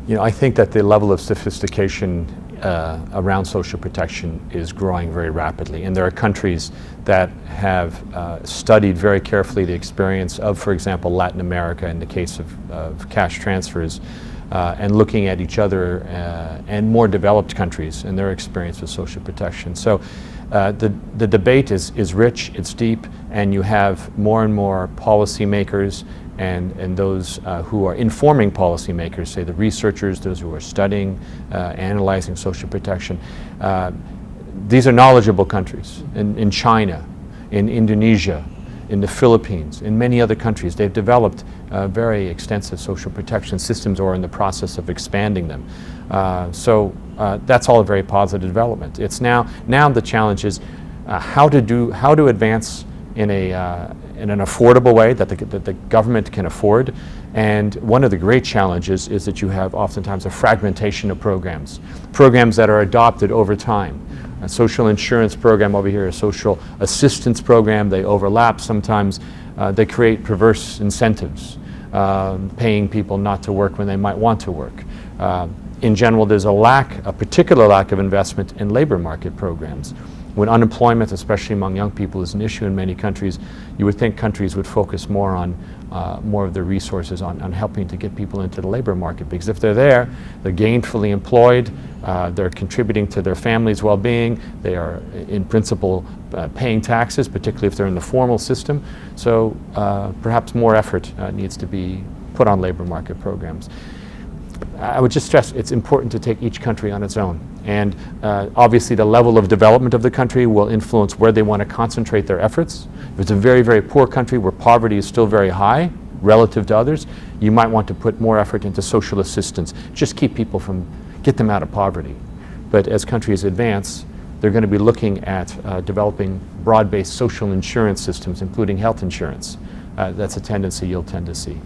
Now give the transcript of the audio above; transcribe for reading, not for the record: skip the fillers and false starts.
I think that the level of sophistication around social protection is growing very rapidly, and there are countries that have studied very carefully the experience of, for example, Latin America in the case of cash transfers, and looking at each other and more developed countries and their experience with social protection. So the debate is rich, it's deep, and you have more and more policymakers and those who are informing policymakers, say the researchers, those who are studying, analyzing social protection. These are knowledgeable countries. In China, in Indonesia, in the Philippines, in many other countries, they've developed very extensive social protection systems or are in the process of expanding them. So that's all a very positive development. It's now the challenge is how to advance in an affordable way that the government can afford. And one of the great challenges is that you have oftentimes a fragmentation of programs that are adopted over time. A social insurance program over here, a social assistance program, they overlap sometimes. They create perverse incentives, paying people not to work when they might want to work. In general, there's a particular lack of investment in labor market programs. When unemployment, especially among young people, is an issue in many countries, you would think countries would focus more on more of their resources on helping to get people into the labor market, because if they're there, they're gainfully employed, they're contributing to their family's well-being, they are in principle paying taxes, particularly if they're in the formal system. So perhaps more effort needs to be put on labor market programs. I would just stress it's important to take each country on its own. And obviously the level of development of the country will influence where they want to concentrate their efforts. If it's a very, very poor country where poverty is still very high relative to others, you might want to put more effort into social assistance. Just get them out of poverty. But as countries advance, they're going to be looking at developing broad-based social insurance systems, including health insurance. That's a tendency you'll tend to see.